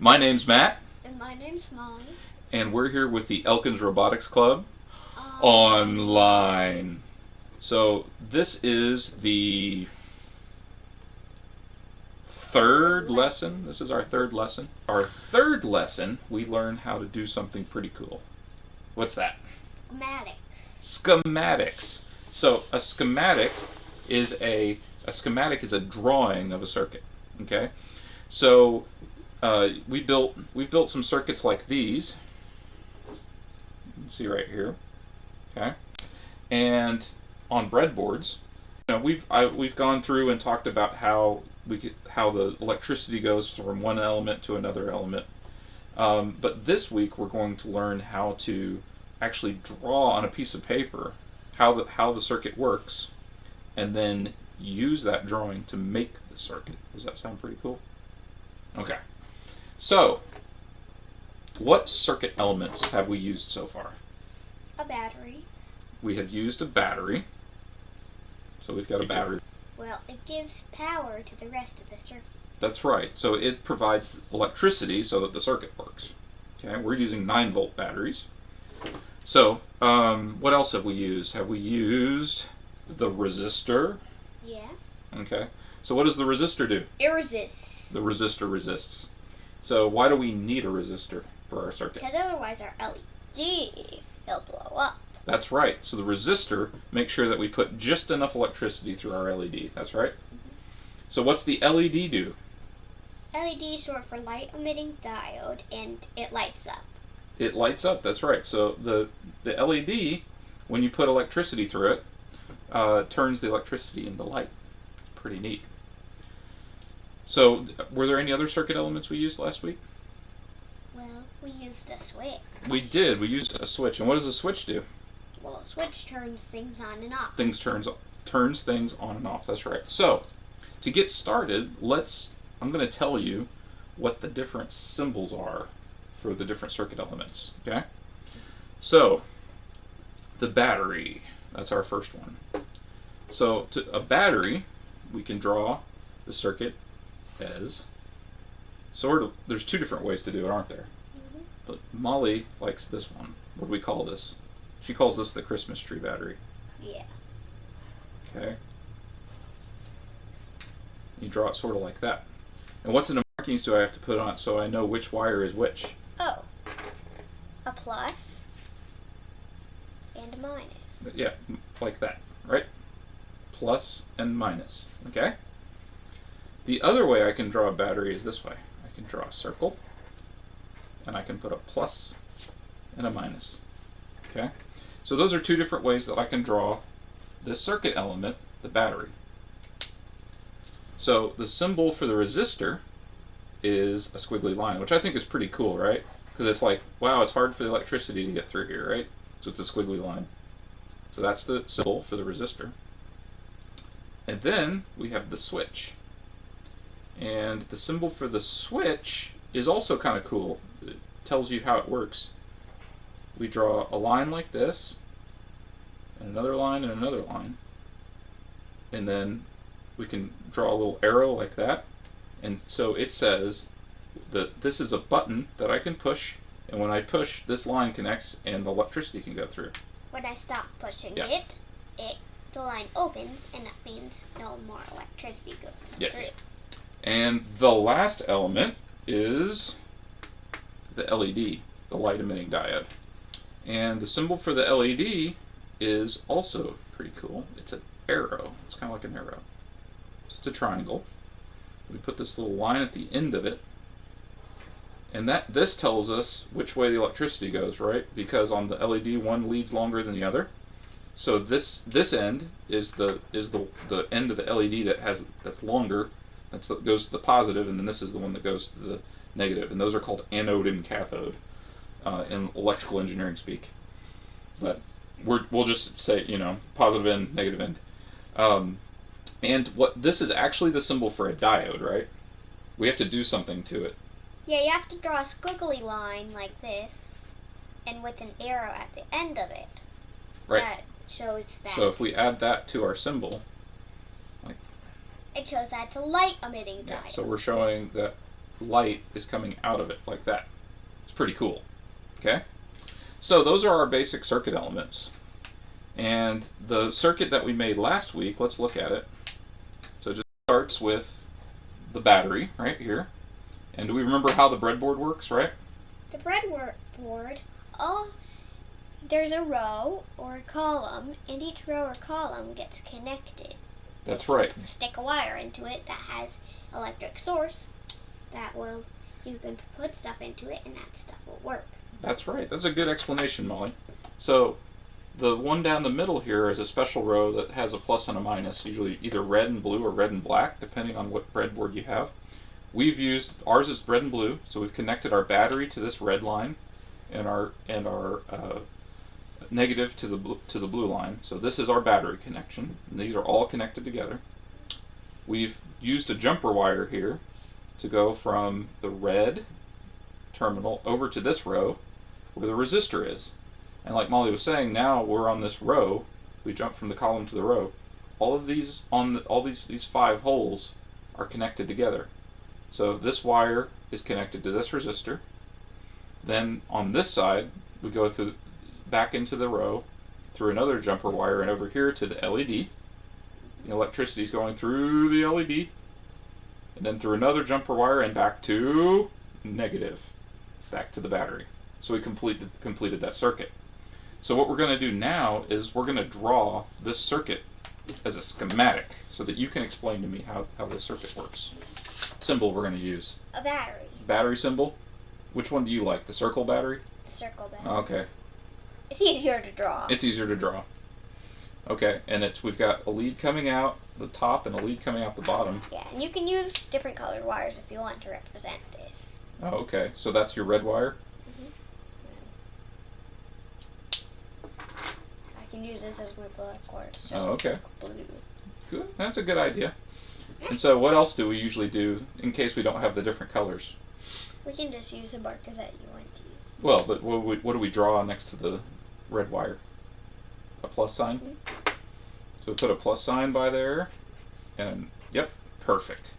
My name's Matt, And my name's Molly. and we're here with the Elkins Robotics Club online. So this is the third lesson. This is our third lesson. Our third lesson, we learn how to do something pretty cool. What's that? Schematics. Schematics. So a schematic is a schematic is a drawing of a circuit. Okay, so we've built some circuits like these. You can see right here. Okay, and on breadboards, we've gone through and talked about how the electricity goes from one element to another element. But this week we're going to learn how to actually draw on a piece of paper how the circuit works, and then use that drawing to make the circuit. Does that sound pretty cool? Okay. So, what circuit elements have we used so far? A battery. We have used a battery. So we've got a battery. Well, it gives power to the rest of the circuit. That's right. So it provides electricity so that the circuit works. Okay, we're using 9-volt batteries. So, what else have we used? Have we used the resistor? Yeah. Okay. So what does the resistor do? It resists. The resistor resists. So why do we need a resistor for our circuit? Because otherwise our LED will blow up. That's right. So the resistor makes sure that we put just enough electricity through our LED. That's right. So what's the LED do? LED is short for light emitting diode, and it lights up. It lights up. That's right. So the LED, when you put electricity through it, turns the electricity into light. Pretty neat. So were there any other circuit elements we used last week? Well, we used a switch. We did. We used a switch. And what does a switch do? Well, a switch turns things on and off. Turns things on and off. That's right. So to get started, I'm going to tell you what the different symbols are for the different circuit elements. Okay? So the battery, that's our first one. So to a battery, we can draw the circuit as sort of, there's two different ways to do it, aren't there? Mm-hmm. But Molly likes this one. What do we call this? She calls this the Christmas tree battery. Yeah. Okay. You draw it sort of like that. And what markings do I have to put on it so I know which wire is which? Oh. A plus and a minus. Yeah, like that, right? Plus and minus. Okay? The other way I can draw a battery is this way. I can draw a circle, and I can put a plus and a minus. Okay? So those are two different ways that I can draw this circuit element, the battery. So the symbol for the resistor is a squiggly line, which I think is pretty cool, right? Because it's like, wow, it's hard for the electricity to get through here, right? So it's a squiggly line. So that's the symbol for the resistor. And then we have the switch. And the symbol for the switch is also kind of cool. It tells you how it works. We draw a line like this, and another line, and another line. And then we can draw a little arrow like that. And so it says that this is a button that I can push, and when I push, this line connects and the electricity can go through. When I stop pushing Yeah. the line opens, and that means no more electricity goes through. And the last element is the LED, the light emitting diode. And the symbol for the LED is also pretty cool. It's an arrow. It's kind of like an arrow. So it's a triangle. We put this little line at the end of it. And this tells us which way the electricity goes, right? Because on the LED, one leads longer than the other. So this end is the end of the LED that's longer. That goes to the positive, and then this is the one that goes to the negative. And those are called anode and cathode in electrical engineering speak. But we'll just say, positive end, negative end. And this is actually the symbol for a diode, right? We have to do something to it. Yeah, you have to draw a squiggly line like this, and with an arrow at the end of it. Right. That shows that. So if we add that to our symbol, It shows that it's a light emitting diode. so we're showing that light is coming out of it like that. It's pretty cool. Okay? So those are our basic circuit elements. And the circuit that we made last week, let's look at it. So it just starts with the battery right here. And do we remember how the breadboard works, right? The breadboard, there's a row or a column, and each row or column gets connected. That's right. You stick a wire into it that has electric source you can put stuff into it, and that stuff will work. That's right. That's a good explanation, Molly. So the one down the middle here is a special row that has a plus and a minus, usually either red and blue or red and black, depending on what breadboard you have. Ours is red and blue, so we've connected our battery to this red line, and our negative to the blue line. So this is our battery connection, and these are all connected together. We've used a jumper wire here to go from the red terminal over to this row where the resistor is. And like Molly was saying, now we're on this row. We jump from the column to the row. All of these these 5 holes are connected together. So this wire is connected to this resistor. Then on this side, we go back into the row through another jumper wire and over here to the LED. The electricity is going through the LED, and then through another jumper wire and back to negative, back to the battery. So we completed that circuit. So what we're going to do now is we're going to draw this circuit as a schematic so that you can explain to me how this circuit works. Symbol we're going to use. A battery. Battery symbol? Which one do you like? The circle battery? The circle battery. Okay. It's easier to draw. It's easier to draw. Okay, and we've got a lead coming out the top and a lead coming out the bottom. Yeah, and you can use different colored wires if you want to represent this. Oh, okay. So that's your red wire? I can use this as my black wire. It's just okay. blue. Good. That's a good idea. And so what else do we usually do in case we don't have the different colors? We can just use a marker that you want to use. Well, but what do we draw next to the red wire? A plus sign? Mm-hmm. So we put a plus sign by there, and yep, perfect.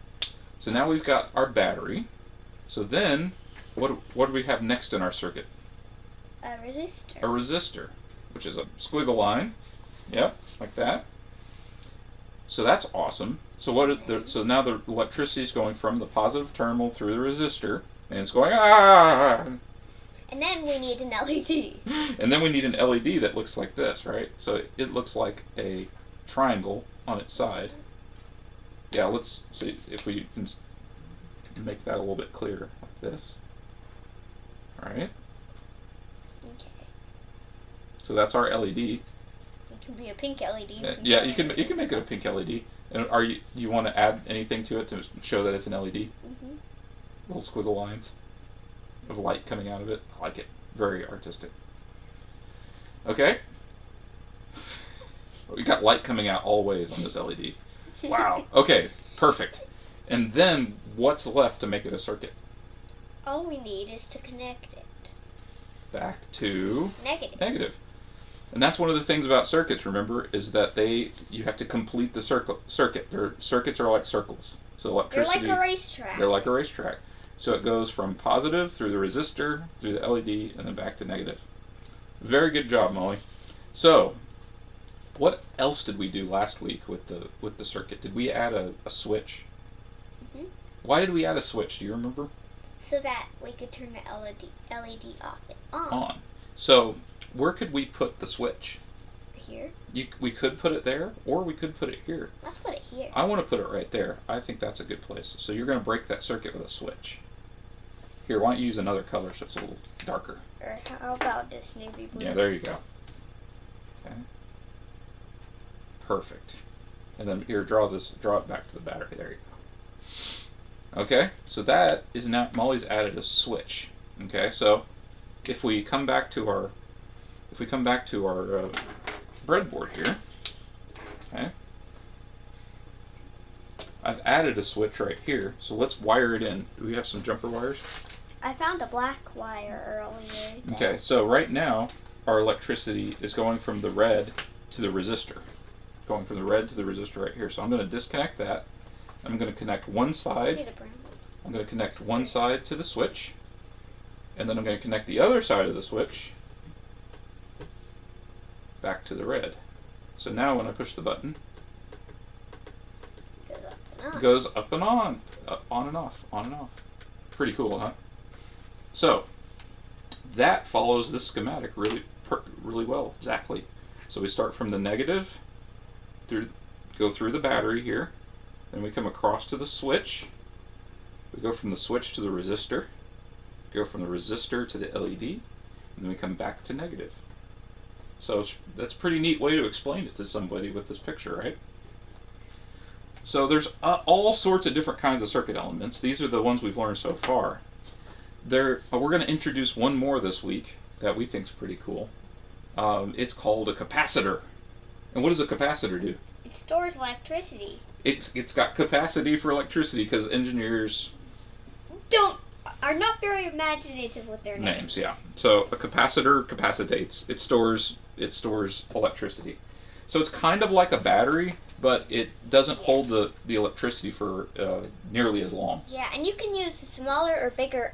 So now we've got our battery. So then, what do we have next in our circuit? A resistor. A resistor, which is a squiggle line. Yep, like that. So that's awesome. So so now the electricity is going from the positive terminal through the resistor, and it's going And then we need an LED. And then we need an LED that looks like this, right? So it looks like a triangle on its side. Yeah, let's see if we can make that a little bit clearer, like this. All right. Okay. So that's our LED. It can be a pink LED. Yeah, you can make it a pink LED. And do you want to add anything to it to show that it's an LED? Mm-hmm. Little squiggle lines of light coming out of it. I like it. Very artistic. Okay. We got light coming out all ways on this LED. Wow. Okay, perfect. And then what's left to make it a circuit? All we need is to connect it. Back to Negative. negative. And that's one of the things about circuits, remember, is that you have to complete the circuit. Circuits are like circles. So electricity. They're like a racetrack. They're like a racetrack. So it goes from positive through the resistor, through the LED, and then back to negative. Very good job, Molly. So, what else did we do last week with the circuit? Did we add a switch? Mm-hmm. Why did we add a switch? Do you remember? So that we could turn the LED off and on. So, where could we put the switch? Here. We could put it there, or we could put it here. Let's put it here. I want to put it right there. I think that's a good place. So you're going to break that circuit with a switch. Here, why don't you use another color so it's a little darker? Or how about this navy blue? Yeah, there you go. Okay. Perfect. And then here, draw it back to the battery. There you go. Okay, so that is now, Molly's added a switch. Okay, so if we come back to our breadboard here, okay, I've added a switch right here, so let's wire it in. Do we have some jumper wires? I found a black wire earlier. Okay, so right now our electricity is going from the red to the resistor. Going from the red to the resistor right here. So I'm going to disconnect that. I'm going to connect one side. Here's a brown. I'm going to connect one side to the switch, and then I'm going to connect the other side of the switch back to the red. So now when I push the button, it goes up and on and off, on and off. Pretty cool, huh? So that follows this schematic really well, exactly. So we start from the negative, go through the battery here, then we come across to the switch. We go from the switch to the resistor, go from the resistor to the LED, and then we come back to negative. So that's a pretty neat way to explain it to somebody with this picture, right? So there's all sorts of different kinds of circuit elements. These are the ones we've learned so far. We're going to introduce one more this week that we think is pretty cool. It's called a capacitor. And what does a capacitor do? It stores electricity. It's got capacity for electricity because engineers are not very imaginative with their names. Yeah. So a capacitor capacitates. It stores electricity. So it's kind of like a battery, but it doesn't hold the electricity for nearly as long. Yeah, and you can use smaller or bigger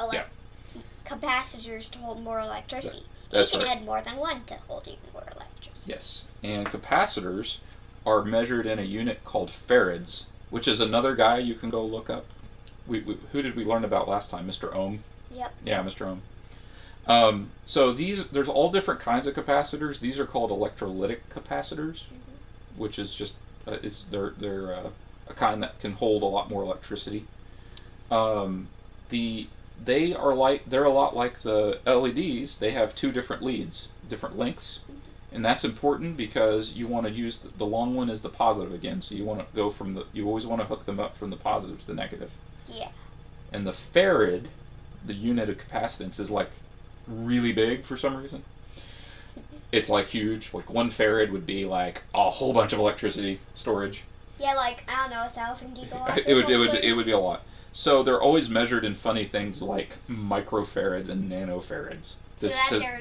capacitors to hold more electricity. That's you can right. add more than one to hold even more electricity. Yes, and capacitors are measured in a unit called farads, which is another guy you can go look up. Who did we learn about last time? Mr. Ohm? Yep. Yeah, Mr. Ohm. So there's all different kinds of capacitors. These are called electrolytic capacitors, which is just they're a kind that can hold a lot more electricity. They're a lot like the LEDs. They have two different leads, different lengths, and that's important because you want to use the long one as the positive again. So you want to go you always want to hook them up from the positive to the negative. Yeah. And the farad, the unit of capacitance, is like really big for some reason. It's like huge. Like 1 farad would be like a whole bunch of electricity storage. Yeah, like I don't know, 1,000 gigawatts. It would be a lot. So they're always measured in funny things like microfarads and nanofarads. So that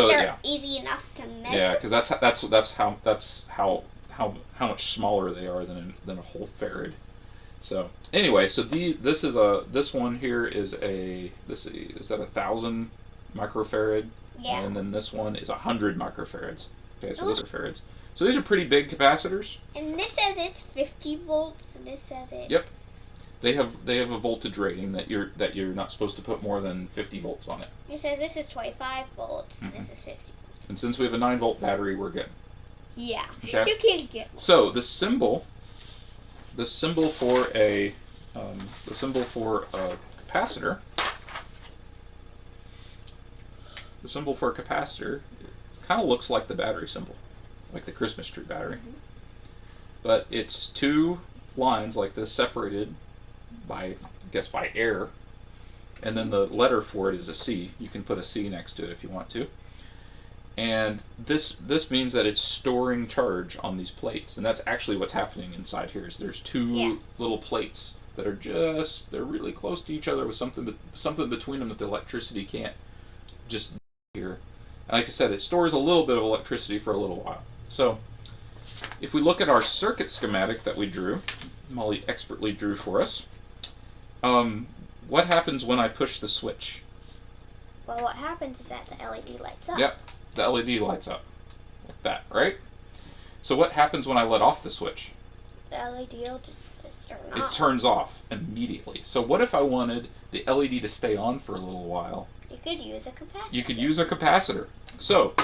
they're easy enough to measure. Yeah, because that's how much smaller they are than a whole farad. So anyway, so this one here is that 1,000 microfarad, yeah, and then this one is 100 microfarads. Okay, so these are farads. So these are pretty big capacitors. And this says it's 50 volts, and this says it's. Yep. They have a voltage rating that you're not supposed to put more than 50 volts on it. It says this is 25 volts, and this is 50. And since we have a 9-volt battery, we're good. Yeah. Okay. You can't get more. So the symbol for a capacitor. The symbol for a capacitor kind of looks like the battery symbol, like the Christmas tree battery. But it's two lines like this separated by air, and then the letter for it is a C. You can put a C next to it if you want to. And this means that it's storing charge on these plates, and that's actually what's happening inside here. Is there's two little plates that are they're really close to each other with something between them that the electricity can't just here. Like I said, it stores a little bit of electricity for a little while. So if we look at our circuit schematic that we drew, Molly expertly drew for us, what happens when I push the switch? Well, what happens is that the LED lights up. Yep, the LED lights up like that, right? So what happens when I let off the switch? The LED will just turn off. It turns off immediately. So what if I wanted the LED to stay on for a little while? You could use a capacitor. You could use a capacitor. So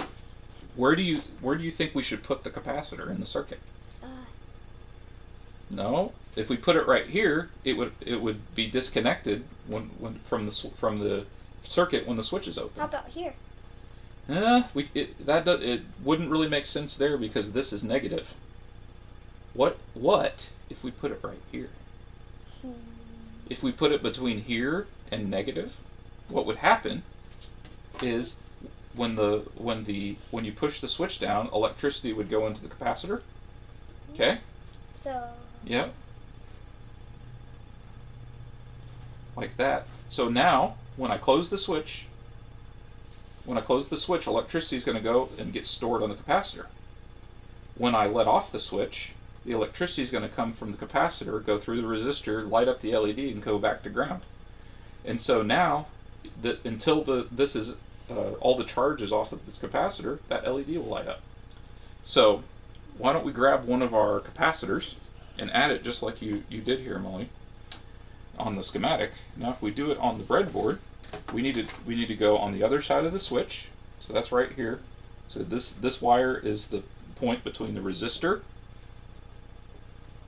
where do you think we should put the capacitor in the circuit? No, if we put it right here, it would be disconnected from the circuit when the switch is open. How about here? It wouldn't really make sense there because this is negative. What if we put it right here? If we put it between here and negative, what would happen is when you push the switch down, electricity would go into the capacitor. Okay? So. Yep. Like that. So now, when I close the switch, electricity is going to go and get stored on the capacitor. When I let off the switch, the electricity is going to come from the capacitor, go through the resistor, light up the LED, and go back to ground. And so now, until this is all the charge is off of this capacitor, that LED will light up. So why don't we grab one of our capacitors and add it just like you did here, Molly, on the schematic. Now if we do it on the breadboard, we need to go on the other side of the switch. So that's right here. So this wire is the point between the resistor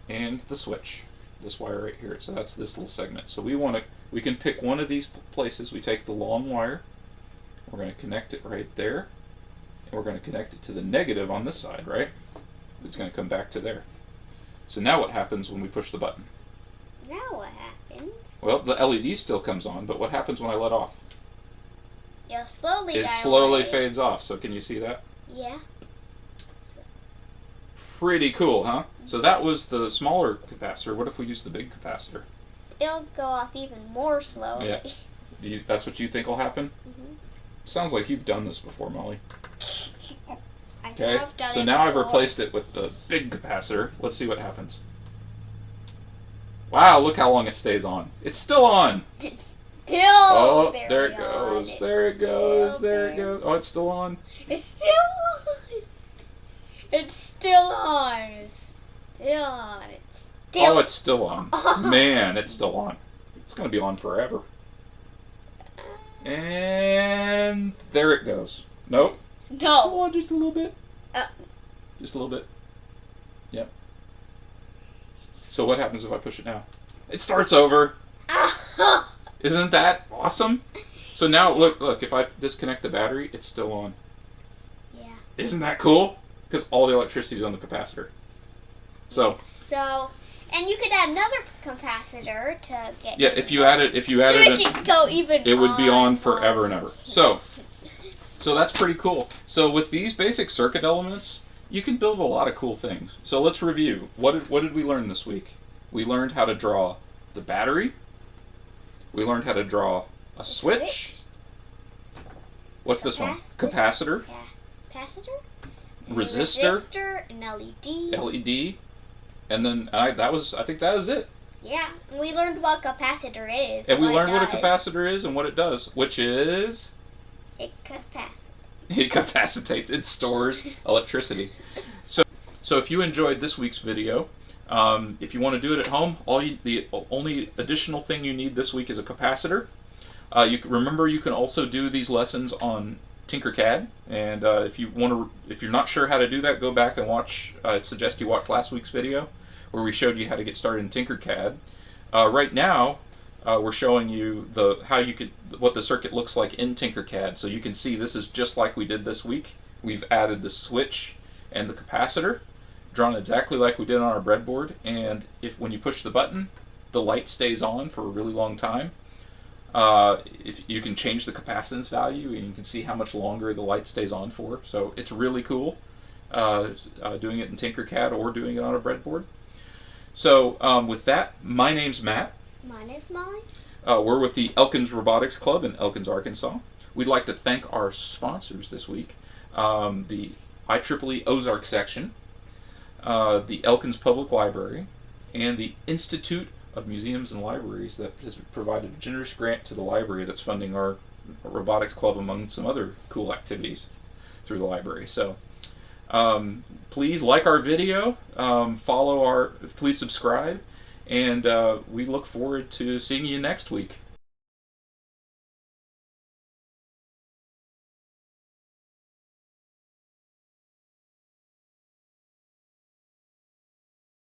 and the switch. This wire right here. So that's this little segment. So we can pick one of these places. We take the long wire. We're going to connect it right there. And we're going to connect it to the negative on this side, right? It's going to come back to there. So now what happens when we push the button? Now what happens? Well, the LED still comes on, but what happens when I let off? It'll slowly die It slowly away. fades off. So can you see that? Yeah. Pretty cool, huh? So that was the smaller capacitor. What if we use the big capacitor? It'll go off even more slowly. Yeah. That's what you think will happen? Mm-hmm. Sounds like you've done this before, Molly. I Okay, have done so it now I've before. replaced it with the big capacitor. Let's see what happens. Wow, look how long it stays on. It's still on. It's still Oh, very there it on. goes. It's There it goes. still There it very- goes. Oh, it's still on. It's still on. It's still on. It's still on. It's still Oh, it's still on. Man, it's still on. It's going to be on forever. And there it goes. Nope. Still No. on just a little bit. Uh. Just a little bit. Yep. So what happens if I push it now? It starts over. Isn't that awesome? So now look, if I disconnect the battery, it's still on. Yeah. Isn't that cool? Because all the electricity is on the capacitor. So And you could add another capacitor to get. yeah, if you added to make it go even. it would be on forever and ever. So that's pretty cool. So with these basic circuit elements, you can build a lot of cool things. So let's review. What did we learn this week? We learned how to draw the battery. We learned how to draw a switch. What's this one? Capacitor. Capacitor. Resistor. Resistor. An LED. LED. And then I think that was it. Yeah, and we learned what capacitor is. And we what learned it what a does. capacitor is and what it does, which is It capacitates. it capacitates. It stores electricity. So if you enjoyed this week's video, if you want to do it at home, the only additional thing you need this week is a capacitor. Remember, you can also do these lessons on tinkercad, and if you're not sure how to do that, go back and watch. I'd suggest you watch last week's video where we showed you how to get started in tinkercad. Right now, we're showing you what the circuit looks like in tinkercad. So you can see this is just like we did this week. We've added the switch and the capacitor, drawn exactly like we did on our breadboard. And when you push the button, the light stays on for a really long time. If you can change the capacitance value, and you can see how much longer the light stays on for. So it's really cool doing it in tinkercad or doing it on a breadboard. So with that, my name's Matt. My name's Molly. We're with the Elkins Robotics Club in Elkins, Arkansas. We'd like to thank our sponsors this week, the IEEE Ozark section, the Elkins Public Library, and the Institute of Museums and Libraries that has provided a generous grant to the library that's funding our robotics club among some other cool activities through the library. So please like our video, please subscribe, and we look forward to seeing you next week.